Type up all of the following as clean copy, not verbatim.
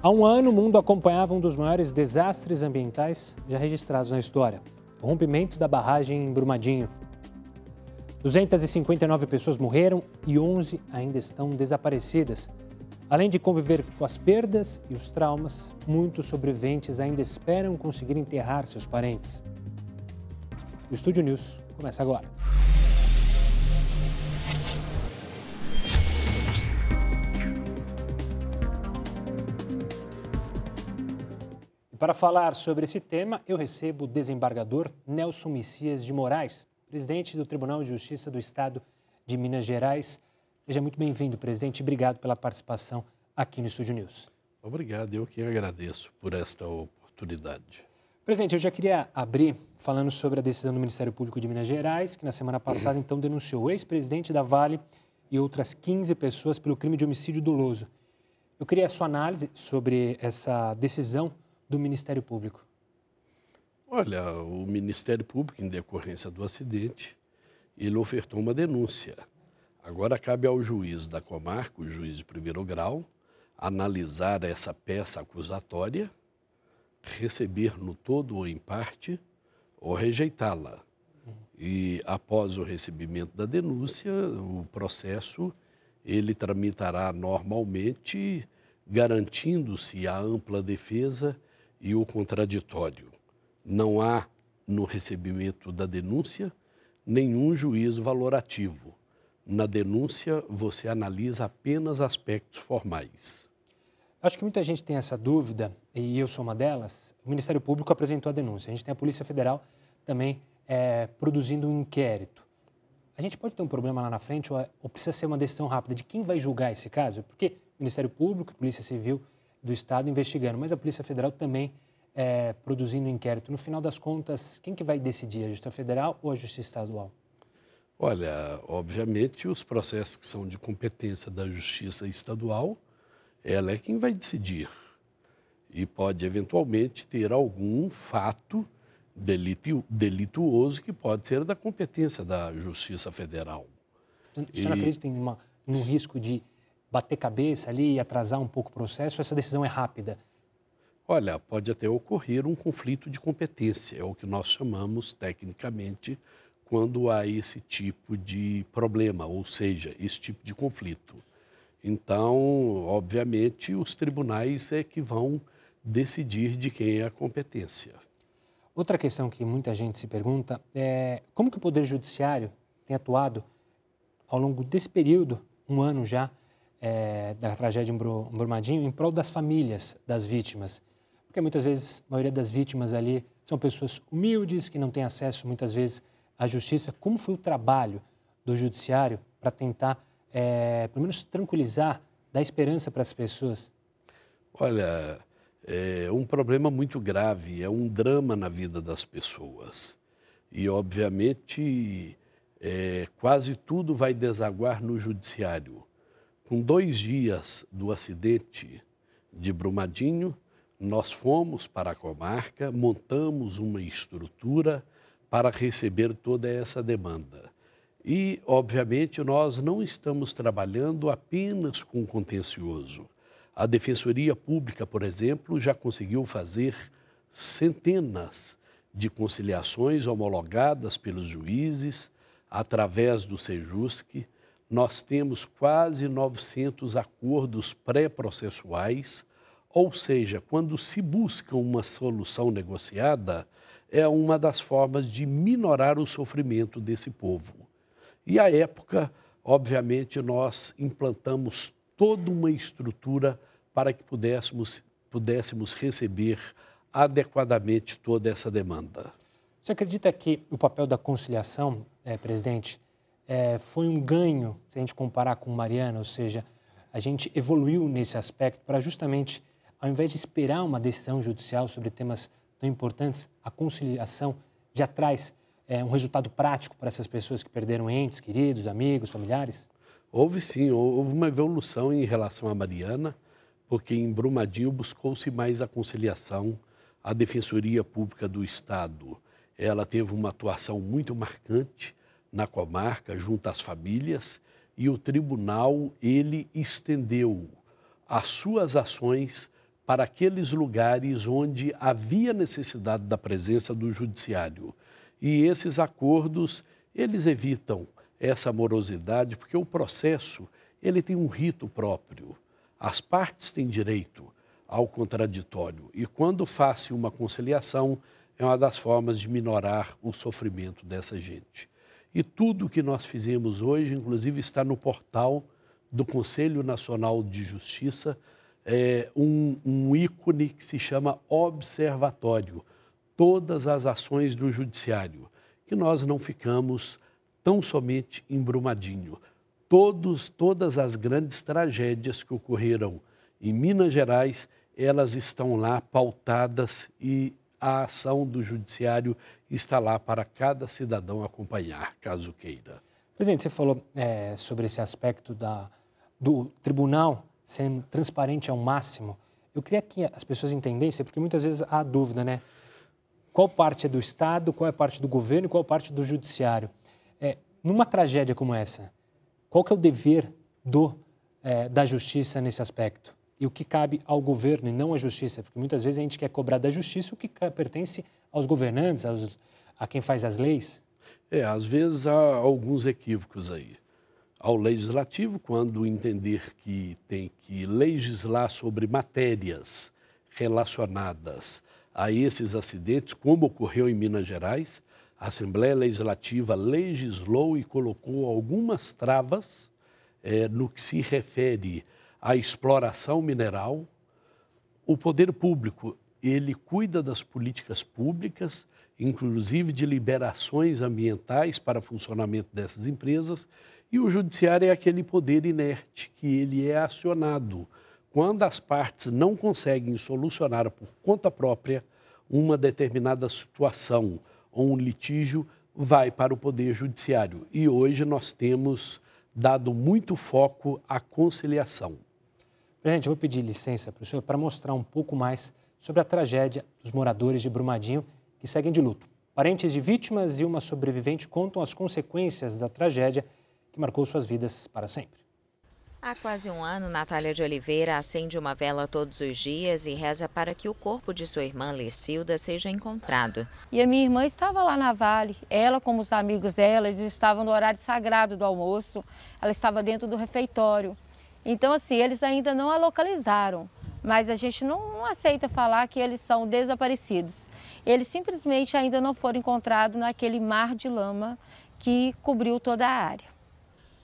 Há um ano, o mundo acompanhava um dos maiores desastres ambientais já registrados na história: o rompimento da barragem em Brumadinho. 259 pessoas morreram e 11 ainda estão desaparecidas. Além de conviver com as perdas e os traumas, muitos sobreviventes ainda esperam conseguir enterrar seus parentes. O Estúdio News começa agora. Para falar sobre esse tema, eu recebo o desembargador Nelson Messias de Moraes, presidente do Tribunal de Justiça do Estado de Minas Gerais. Seja muito bem-vindo, presidente. Obrigado pela participação aqui no Estúdio News. Obrigado, eu que agradeço por esta oportunidade. Presidente, eu já queria abrir falando sobre a decisão do Ministério Público de Minas Gerais, que na semana passada, então, denunciou o ex-presidente da Vale e outras 15 pessoas pelo crime de homicídio doloso. Eu queria a sua análise sobre essa decisão do Ministério Público. Olha, o Ministério Público, em decorrência do acidente, ele ofertou uma denúncia. Agora cabe ao juiz da comarca, o juiz de primeiro grau, analisar essa peça acusatória, receber no todo ou em parte, ou rejeitá-la. E após o recebimento da denúncia, o processo ele tramitará normalmente, garantindo-se a ampla defesa e o contraditório. Não há, no recebimento da denúncia, nenhum juízo valorativo. Na denúncia, você analisa apenas aspectos formais. Acho que muita gente tem essa dúvida, e eu sou uma delas. O Ministério Público apresentou a denúncia. A gente tem a Polícia Federal também produzindo um inquérito. A gente pode ter um problema lá na frente ou precisa ser uma decisão rápida de quem vai julgar esse caso? Porque o Ministério Público, a Polícia Civil do Estado investigando, mas a Polícia Federal também produzindo um inquérito. No final das contas, quem que vai decidir? A Justiça Federal ou a Justiça Estadual? Olha, obviamente os processos que são de competência da Justiça Estadual, ela é quem vai decidir. E pode eventualmente ter algum fato delituoso que pode ser da competência da Justiça Federal. Você não acredita num risco de bater cabeça ali e atrasar um pouco o processo? Essa decisão é rápida? Olha, pode até ocorrer um conflito de competência, é o que nós chamamos tecnicamente quando há esse tipo de problema, ou seja, esse tipo de conflito. Então, obviamente, os tribunais é que vão decidir de quem é a competência. Outra questão que muita gente se pergunta é como que o Poder Judiciário tem atuado ao longo desse período, um ano já, da tragédia em Brumadinho, em prol das famílias das vítimas. Porque muitas vezes a maioria das vítimas ali são pessoas humildes, que não têm acesso muitas vezes à justiça. Como foi o trabalho do Judiciário para tentar, pelo menos, tranquilizar, dar esperança para as pessoas? Olha, é um problema muito grave, é um drama na vida das pessoas. E, obviamente, quase tudo vai desaguar no Judiciário. Com 2 dias do acidente de Brumadinho, nós fomos para a comarca, montamos uma estrutura para receber toda essa demanda. E, obviamente, nós não estamos trabalhando apenas com contencioso. A Defensoria Pública, por exemplo, já conseguiu fazer centenas de conciliações homologadas pelos juízes através do Sejusc. Nós temos quase 900 acordos pré-processuais, ou seja, quando se busca uma solução negociada, é uma das formas de minorar o sofrimento desse povo. E à época, obviamente, nós implantamos toda uma estrutura para que pudéssemos receber adequadamente toda essa demanda. Você acredita que o papel da conciliação, presidente, foi um ganho, se a gente comparar com Mariana, ou seja, a gente evoluiu nesse aspecto para justamente, ao invés de esperar uma decisão judicial sobre temas tão importantes, a conciliação já traz um resultado prático para essas pessoas que perderam entes, queridos, amigos, familiares? Houve sim, houve uma evolução em relação a Mariana, porque em Brumadinho buscou-se mais a conciliação. A Defensoria Pública do Estado, ela teve uma atuação muito marcante na comarca, junto às famílias, e o tribunal, ele estendeu as suas ações para aqueles lugares onde havia necessidade da presença do judiciário. E esses acordos, eles evitam essa morosidade, porque o processo, ele tem um rito próprio. As partes têm direito ao contraditório. E quando faz-se uma conciliação, é uma das formas de minorar o sofrimento dessa gente. E tudo que nós fizemos hoje, inclusive, está no portal do Conselho Nacional de Justiça, um ícone que se chama Observatório. Todas as ações do Judiciário, que nós não ficamos tão somente em Brumadinho. Todas as grandes tragédias que ocorreram em Minas Gerais, elas estão lá pautadas e a ação do Judiciário está lá para cada cidadão acompanhar, caso queira. Presidente, você falou sobre esse aspecto do tribunal sendo transparente ao máximo. Eu queria que as pessoas entendessem, porque muitas vezes há dúvida, né? Qual parte é do Estado, qual é a parte do governo e qual é a parte do judiciário? Numa tragédia como essa, qual que é o dever da justiça nesse aspecto? E o que cabe ao governo e não à justiça? Porque muitas vezes a gente quer cobrar da justiça o que pertence aos governantes, a quem faz as leis. Às vezes há alguns equívocos aí. Ao legislativo, quando entender que tem que legislar sobre matérias relacionadas a esses acidentes, como ocorreu em Minas Gerais, a Assembleia Legislativa legislou e colocou algumas travas no que se refere à exploração mineral. O poder público, ele cuida das políticas públicas, inclusive de liberações ambientais para funcionamento dessas empresas, e o judiciário é aquele poder inerte que ele é acionado quando as partes não conseguem solucionar por conta própria uma determinada situação ou um litígio, vai para o Poder Judiciário. E hoje nós temos dado muito foco à conciliação. Presidente, eu vou pedir licença para o senhor para mostrar um pouco mais sobre a tragédia dos moradores de Brumadinho que seguem de luto. Parentes de vítimas e uma sobrevivente contam as consequências da tragédia que marcou suas vidas para sempre. Há quase um ano, Natália de Oliveira acende uma vela todos os dias e reza para que o corpo de sua irmã Lecilda seja encontrado. E a minha irmã estava lá na Vale, ela como os amigos dela, eles estavam no horário sagrado do almoço, ela estava dentro do refeitório. Então, assim, eles ainda não a localizaram, mas a gente não aceita falar que eles são desaparecidos. Eles simplesmente ainda não foram encontrados naquele mar de lama que cobriu toda a área.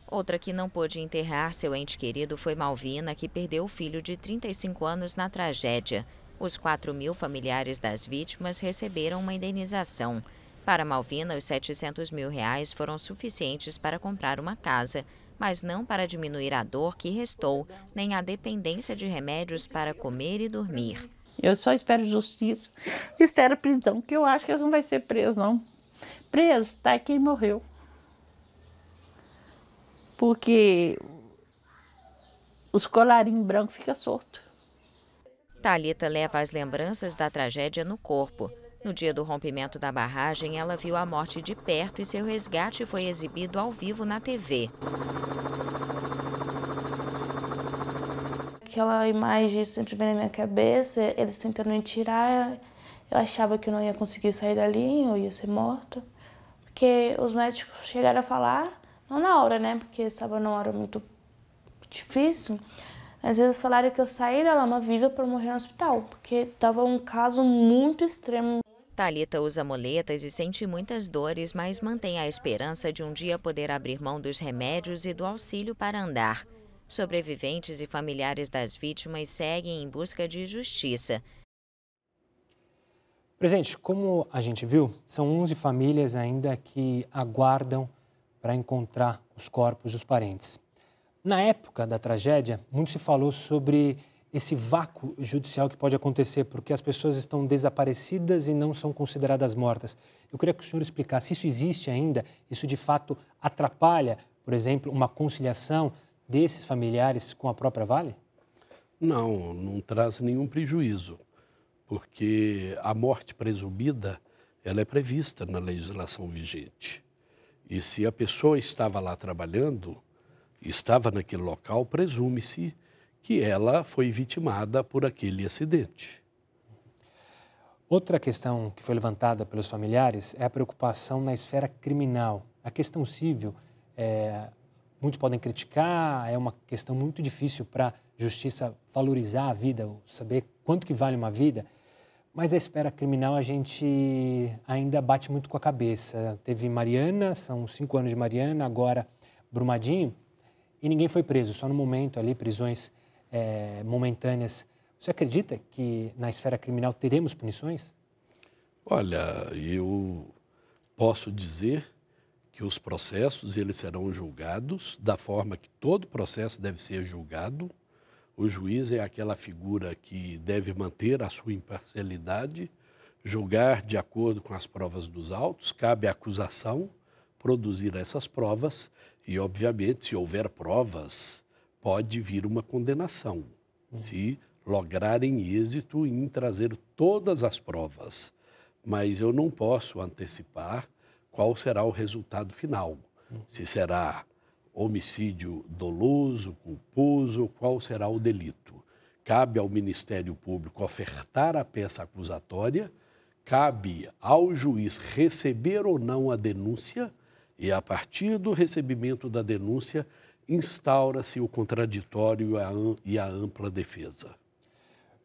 Outra que não pôde enterrar seu ente querido foi Malvina, que perdeu o filho de 35 anos na tragédia. Os 4.000 familiares das vítimas receberam uma indenização. Para Malvina, os R$700 mil foram suficientes para comprar uma casa, mas não para diminuir a dor que restou, nem a dependência de remédios para comer e dormir. Eu só espero justiça, espero prisão, porque eu acho que eles não vão ser presos, não. Preso tá quem morreu. Porque os colarinhos brancos ficam soltos. Thalita leva as lembranças da tragédia no corpo. No dia do rompimento da barragem, ela viu a morte de perto e seu resgate foi exibido ao vivo na TV. Aquela imagem sempre vem na minha cabeça, eles tentando me tirar. Eu achava que eu não ia conseguir sair dali, eu ia ser morta. Porque os médicos chegaram a falar, não na hora, né? Porque estava numa hora muito difícil. Às vezes falaram que eu saí da lama viva para morrer no hospital, porque estava um caso muito extremo. Thalita usa muletas e sente muitas dores, mas mantém a esperança de um dia poder abrir mão dos remédios e do auxílio para andar. Sobreviventes e familiares das vítimas seguem em busca de justiça. Presidente, como a gente viu, são 11 famílias ainda que aguardam para encontrar os corpos dos parentes. Na época da tragédia, muito se falou sobre esse vácuo judicial que pode acontecer, porque as pessoas estão desaparecidas e não são consideradas mortas. Eu queria que o senhor explicasse se isso existe ainda, isso de fato atrapalha, por exemplo, uma conciliação desses familiares com a própria Vale? Não, não traz nenhum prejuízo, porque a morte presumida, ela é prevista na legislação vigente. E se a pessoa estava lá trabalhando, estava naquele local, presume-se que ela foi vitimada por aquele acidente. Outra questão que foi levantada pelos familiares é a preocupação na esfera criminal. A questão civil, muitos podem criticar, é uma questão muito difícil para a justiça valorizar a vida, saber quanto que vale uma vida, mas a esfera criminal a gente ainda bate muito com a cabeça. Teve Mariana, são 5 anos de Mariana, agora Brumadinho, e ninguém foi preso, só no momento ali, prisões momentâneas. Você acredita que na esfera criminal teremos punições? Olha, eu posso dizer que os processos eles serão julgados da forma que todo processo deve ser julgado. O juiz é aquela figura que deve manter a sua imparcialidade, julgar de acordo com as provas dos autos, cabe à acusação produzir essas provas e, obviamente, se houver provas, pode vir uma condenação, se lograrem êxito em trazer todas as provas. Mas eu não posso antecipar qual será o resultado final. Se será homicídio doloso, culposo, qual será o delito. Cabe ao Ministério Público ofertar a peça acusatória, cabe ao juiz receber ou não a denúncia e, a partir do recebimento da denúncia, instaura-se o contraditório e a ampla defesa.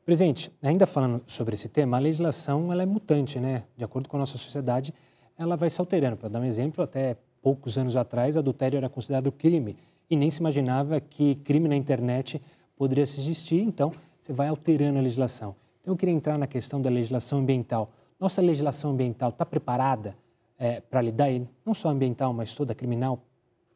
Presidente, ainda falando sobre esse tema, a legislação ela é mutante, né? De acordo com a nossa sociedade, ela vai se alterando. Para dar um exemplo, até poucos anos atrás, adultério era considerado crime e nem se imaginava que crime na internet poderia existir, então você vai alterando a legislação. Então eu queria entrar na questão da legislação ambiental. Nossa legislação ambiental está preparada para lidar, não só ambiental, mas toda criminal,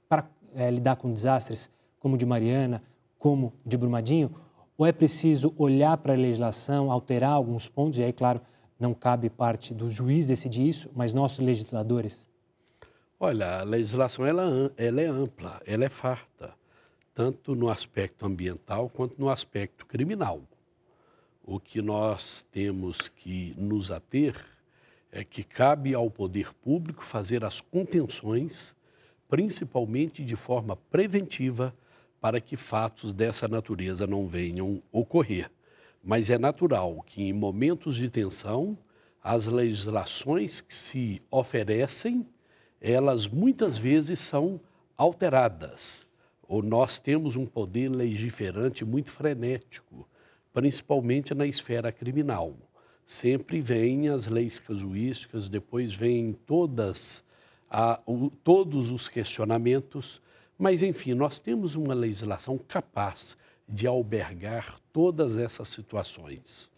para lidar com desastres como o de Mariana, como o de Brumadinho? Ou é preciso olhar para a legislação, alterar alguns pontos, e aí, claro, não cabe parte do juiz decidir isso, mas nossos legisladores? Olha, a legislação ela é ampla, ela é farta, tanto no aspecto ambiental quanto no aspecto criminal. O que nós temos que nos ater é que cabe ao poder público fazer as contenções, principalmente de forma preventiva, para que fatos dessa natureza não venham ocorrer. Mas é natural que em momentos de tensão, as legislações que se oferecem, elas muitas vezes são alteradas. Ou nós temos um poder legiferante muito frenético, principalmente na esfera criminal. Sempre vêm as leis casuísticas, depois vêm todos os questionamentos, mas, enfim, nós temos uma legislação capaz de albergar todas essas situações.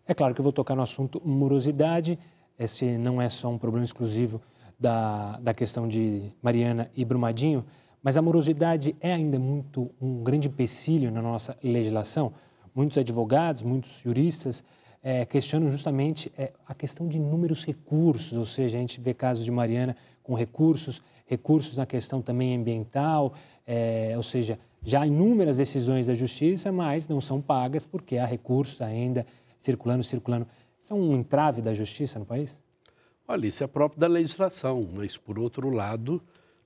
É claro que eu vou tocar no assunto morosidade. Esse não é só um problema exclusivo da questão de Mariana e Brumadinho, mas a morosidade é ainda um grande empecilho na nossa legislação. Muitos advogados, muitos juristas questionam justamente a questão de inúmeros recursos, ou seja, a gente vê casos de Mariana com recursos na questão também ambiental, ou seja, já há inúmeras decisões da justiça, mas não são pagas porque há recursos ainda circulando. Isso é um entrave da justiça no país? Olha, isso é próprio da legislação, mas, por outro lado,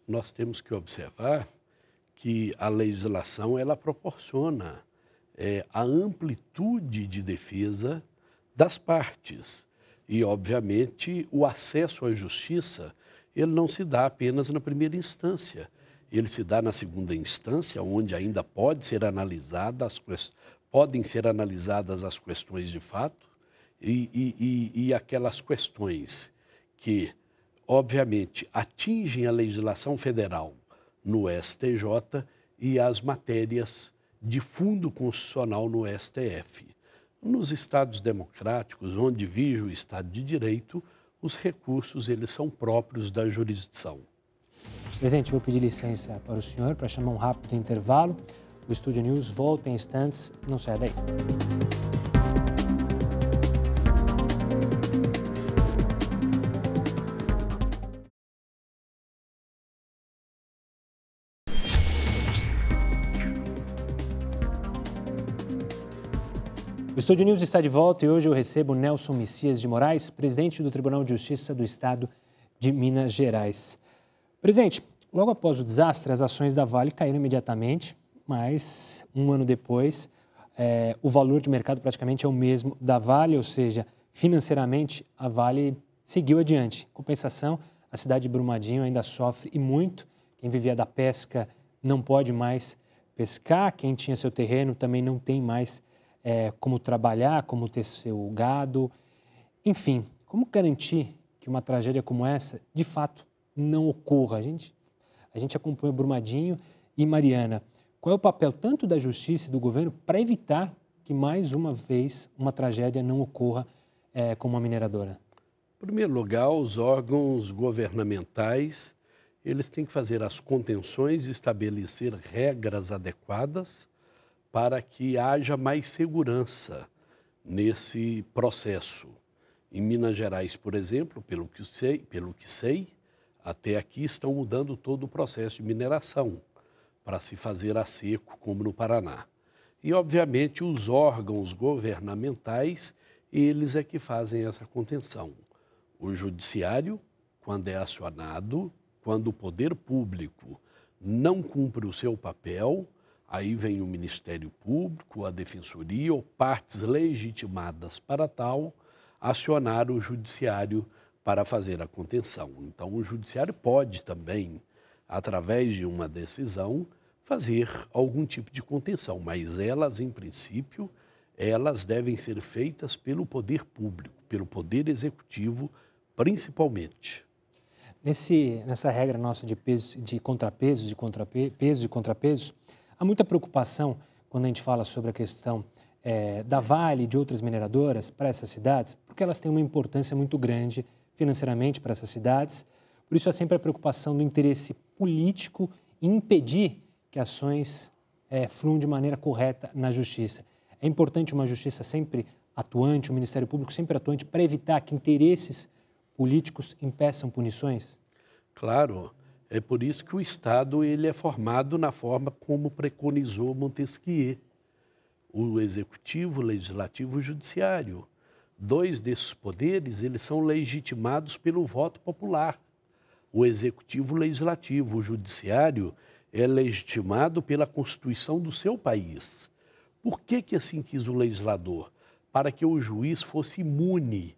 nós temos que observar que a legislação ela proporciona a amplitude de defesa das partes. E, obviamente, o acesso à justiça ele não se dá apenas na primeira instância. Ele se dá na segunda instância, onde ainda podem ser analisadas as questões de fato e aquelas questões que, obviamente, atingem a legislação federal no STJ e as matérias de fundo constitucional no STF. Nos Estados democráticos, onde vige o Estado de Direito, os recursos eles são próprios da jurisdição. Presidente, vou pedir licença para o senhor para chamar um rápido intervalo. O Estúdio News volta em instantes, não saia daí. O Estúdio News está de volta e hoje eu recebo Nelson Messias de Moraes, presidente do Tribunal de Justiça do Estado de Minas Gerais. Presidente, logo após o desastre, as ações da Vale caíram imediatamente, mas um ano depois, o valor de mercado praticamente é o mesmo da Vale, ou seja, financeiramente a Vale seguiu adiante. Em compensação, a cidade de Brumadinho ainda sofre e muito. Quem vivia da pesca não pode mais pescar, quem tinha seu terreno também não tem mais como trabalhar, como ter seu gado. Enfim, como garantir que uma tragédia como essa, de fato, não ocorra? A gente acompanha Brumadinho e Mariana. Qual é o papel tanto da Justiça e do governo para evitar que, mais uma vez, uma tragédia não ocorra com uma mineradora? Em primeiro lugar, os órgãos governamentais, eles têm que fazer as contenções e estabelecer regras adequadas para que haja mais segurança nesse processo. Em Minas Gerais, por exemplo, pelo que sei, até aqui estão mudando todo o processo de mineração para se fazer a seco, como no Paraná. E, obviamente, os órgãos governamentais, eles é que fazem essa contenção. O judiciário, quando é acionado, quando o poder público não cumpre o seu papel, aí vem o Ministério Público, a Defensoria ou partes legitimadas para tal, acionar o judiciário para fazer a contenção. Então, o judiciário pode também, através de uma decisão, fazer algum tipo de contenção, mas elas, em princípio, elas devem ser feitas pelo poder público, pelo poder executivo, principalmente. Nessa regra nossa de peso, de contrapesos, pesos e contrapesos, há muita preocupação quando a gente fala sobre a questão da Vale e de outras mineradoras para essas cidades, porque elas têm uma importância muito grande financeiramente para essas cidades. Por isso há sempre a preocupação do interesse político em impedir que ações fluam de maneira correta na justiça. É importante uma justiça sempre atuante, um Ministério Público sempre atuante para evitar que interesses políticos impeçam punições? Claro, é por isso que o Estado ele é formado na forma como preconizou Montesquieu. O Executivo, o Legislativo e o Judiciário. Dois desses poderes, eles são legitimados pelo voto popular. O Executivo, o Legislativo, o Judiciário é legitimado pela Constituição do seu país. Por que assim quis o legislador? Para que o juiz fosse imune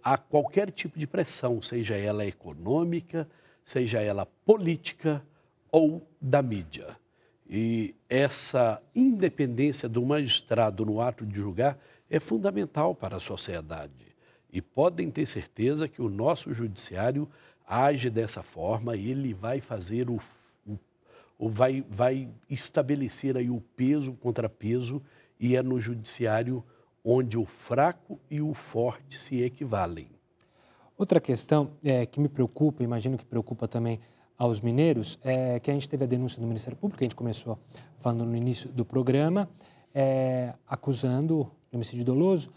a qualquer tipo de pressão, seja ela econômica, seja ela política ou da mídia. E essa independência do magistrado no ato de julgar é fundamental para a sociedade. E podem ter certeza que o nosso judiciário age dessa forma, ele vai fazer vai estabelecer aí o peso, o contrapeso, e é no judiciário onde o fraco e o forte se equivalem. Outra questão que me preocupa, imagino que preocupa também aos mineiros, é que a gente teve a denúncia do Ministério Público, a gente começou falando no início do programa, acusando de homicídio doloso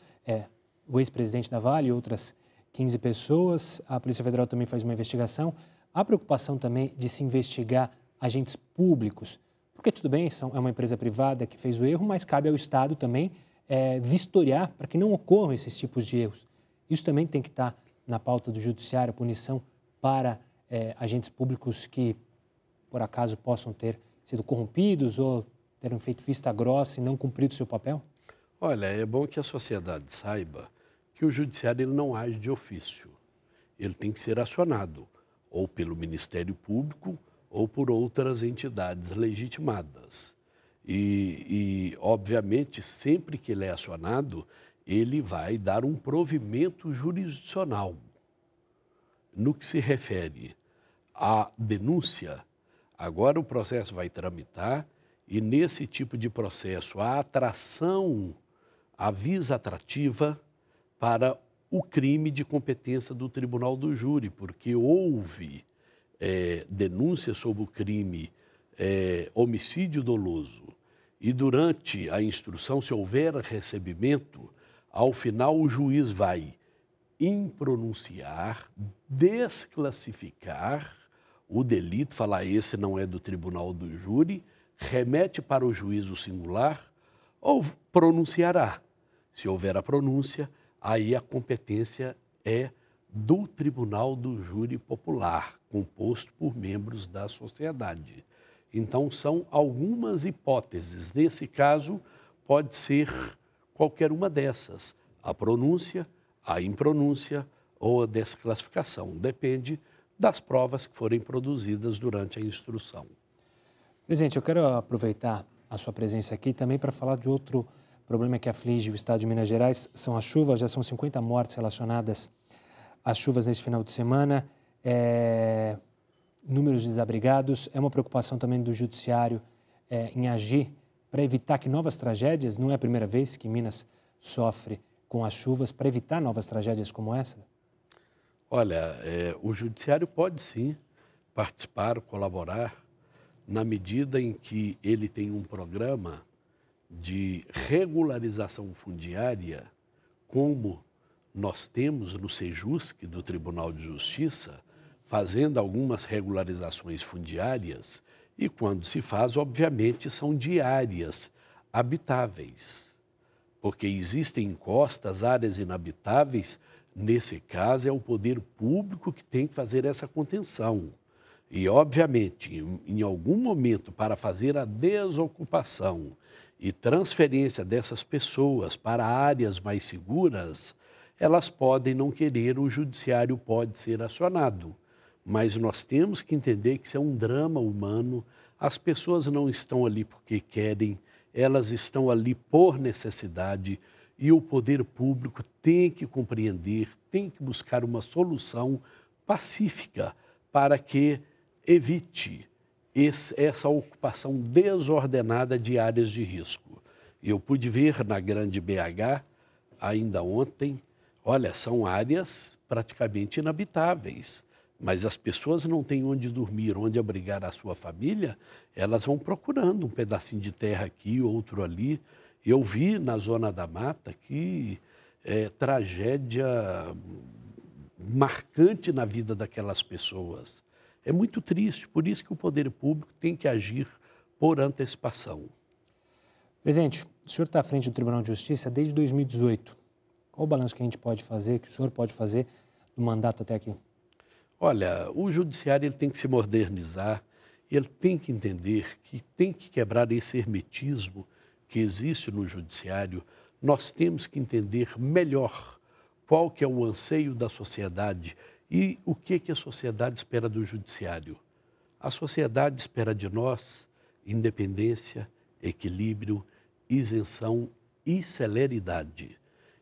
o ex-presidente da Vale e outras 15 pessoas. A Polícia Federal também faz uma investigação. Há preocupação também de se investigar agentes públicos, porque tudo bem, é uma empresa privada que fez o erro, mas cabe ao Estado também vistoriar para que não ocorram esses tipos de erros. Isso também tem que estar na pauta do judiciário, a punição para agentes públicos que, por acaso, possam ter sido corrompidos ou terem feito vista grossa e não cumprido o seu papel? Olha, é bom que a sociedade saiba que o judiciário ele não age de ofício. Ele tem que ser acionado ou pelo Ministério Público ou por outras entidades legitimadas. E, obviamente, sempre que ele é acionado, ele vai dar um provimento jurisdicional. No que se refere à denúncia, agora o processo vai tramitar e, nesse tipo de processo, a atração, a visa atrativa para o crime de competência do Tribunal do Júri, porque houve denúncia sobre o crime homicídio doloso e durante a instrução, se houver recebimento, ao final o juiz vai impronunciar, desclassificar o delito, falar esse não é do Tribunal do Júri, remete para o juízo singular ou pronunciará. Se houver a pronúncia, aí a competência é do Tribunal do Júri Popular, composto por membros da sociedade. Então, são algumas hipóteses. Nesse caso, pode ser qualquer uma dessas. A pronúncia, a impronúncia ou a desclassificação. Depende das provas que forem produzidas durante a instrução. Presidente, eu quero aproveitar a sua presença aqui também para falar de outro problema que aflige o estado de Minas Gerais. São as chuvas, já são 50 mortes relacionadas às chuvas neste final de semana. Números de desabrigados. É uma preocupação também do judiciário em agir para evitar que novas tragédias, não é a primeira vez que Minas sofre com as chuvas, para evitar novas tragédias como essa? Olha, o judiciário pode sim participar, colaborar, na medida em que ele tem um programa de regularização fundiária, como nós temos no Sejusc do Tribunal de Justiça, fazendo algumas regularizações fundiárias, e quando se faz, obviamente, são de áreas habitáveis, porque existem encostas, áreas inabitáveis. Nesse caso, é o poder público que tem que fazer essa contenção. E, obviamente, em algum momento, para fazer a desocupação e transferência dessas pessoas para áreas mais seguras, elas podem não querer, o judiciário pode ser acionado. Mas nós temos que entender que isso é um drama humano. As pessoas não estão ali porque querem, elas estão ali por necessidade. E o poder público tem que compreender, tem que buscar uma solução pacífica para que evite essa ocupação desordenada de áreas de risco. Eu pude ver na Grande BH, ainda ontem, olha, são áreas praticamente inabitáveis, mas as pessoas não têm onde dormir, onde abrigar a sua família, elas vão procurando um pedacinho de terra aqui, outro ali. Eu vi na Zona da Mata que tragédia marcante na vida daquelas pessoas. É muito triste, por isso que o poder público tem que agir por antecipação. Presidente, o senhor está à frente do Tribunal de Justiça desde 2018. Qual o balanço que a gente pode fazer, que o senhor pode fazer do mandato até aqui? Olha, o judiciário ele tem que se modernizar, ele tem que entender que tem que quebrar esse hermetismo que existe no judiciário. Nós temos que entender melhor qual que é o anseio da sociedade e o que a sociedade espera do judiciário. A sociedade espera de nós independência, equilíbrio, isenção e celeridade.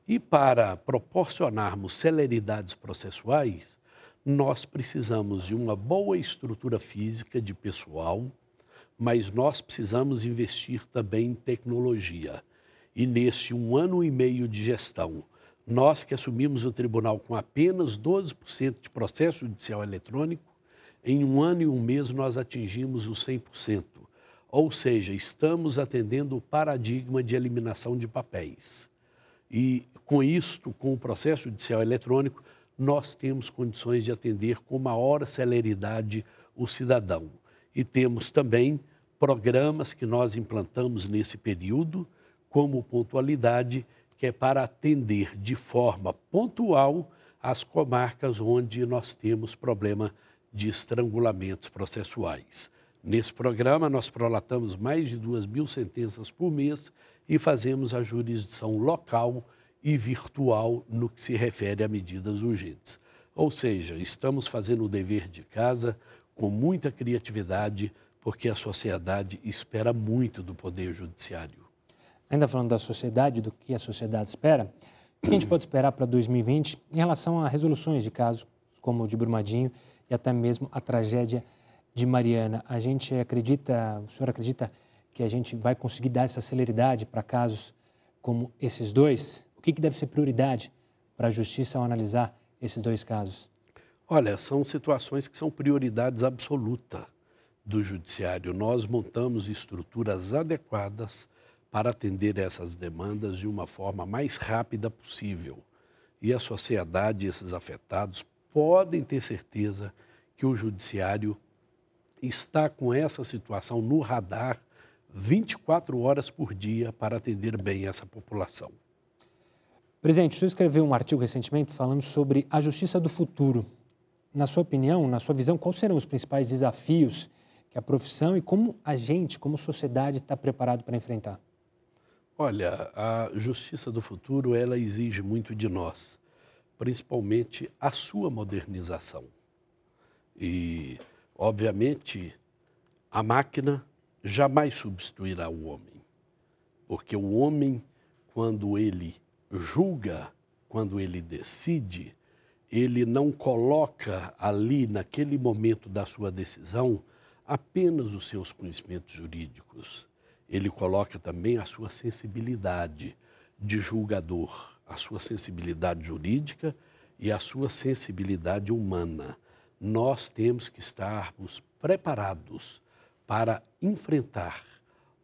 E para proporcionarmos celeridades processuais, nós precisamos de uma boa estrutura física de pessoal, mas nós precisamos investir também em tecnologia. E neste 1 ano e meio de gestão, nós que assumimos o tribunal com apenas 12% de processo judicial eletrônico, em 1 ano e 1 mês nós atingimos os 100%. Ou seja, estamos atendendo o paradigma de eliminação de papéis. E com isto, com o processo judicial eletrônico, nós temos condições de atender com maior celeridade o cidadão. E temos também programas que nós implantamos nesse período, como pontualidade, que é para atender de forma pontual as comarcas onde nós temos problema de estrangulamentos processuais. Nesse programa, nós prolatamos mais de 2.000 sentenças por mês e fazemos a jurisdição local e virtual no que se refere a medidas urgentes. Ou seja, estamos fazendo o dever de casa com muita criatividade, porque a sociedade espera muito do Poder Judiciário. Ainda falando da sociedade, do que a sociedade espera, o que a gente pode esperar para 2020 em relação a resoluções de casos como o de Brumadinho e até mesmo a tragédia de Mariana? A gente acredita, o senhor acredita que a gente vai conseguir dar essa celeridade para casos como esses dois? O que deve ser prioridade para a Justiça ao analisar esses dois casos? Olha, são situações que são prioridades absolutas do Judiciário. Nós montamos estruturas adequadas para atender essas demandas de uma forma mais rápida possível. E a sociedade e esses afetados podem ter certeza que o Judiciário está com essa situação no radar 24 horas por dia para atender bem essa população. Presidente, o senhor escreveu um artigo recentemente falando sobre a justiça do futuro. Na sua opinião, na sua visão, quais serão os principais desafios que a profissão e como a gente, como sociedade, está preparado para enfrentar? Olha, a justiça do futuro, ela exige muito de nós, principalmente a sua modernização. E, obviamente, a máquina jamais substituirá o homem, porque o homem, quando ele julga, quando ele decide, ele não coloca ali, naquele momento da sua decisão, apenas os seus conhecimentos jurídicos. Ele coloca também a sua sensibilidade de julgador, a sua sensibilidade jurídica e a sua sensibilidade humana. Nós temos que estarmos preparados para enfrentar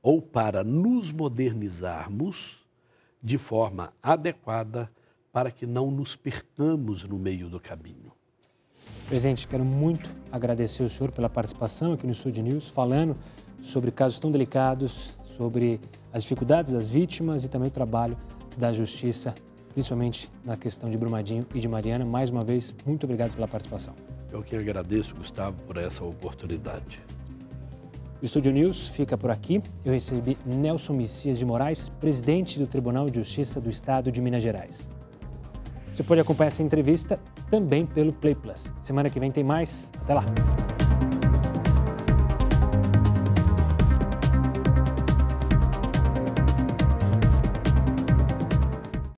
ou para nos modernizarmos de forma adequada para que não nos percamos no meio do caminho. Presidente, quero muito agradecer o senhor pela participação aqui no Estúdio News, falando sobre casos tão delicados, sobre as dificuldades das vítimas e também o trabalho da Justiça, principalmente na questão de Brumadinho e de Mariana. Mais uma vez, muito obrigado pela participação. Eu que agradeço, Gustavo, por essa oportunidade. O Estúdio News fica por aqui. Eu recebi Nelson Messias de Moraes, presidente do Tribunal de Justiça do Estado de Minas Gerais. Você pode acompanhar essa entrevista também pelo Play Plus. Semana que vem tem mais. Até lá!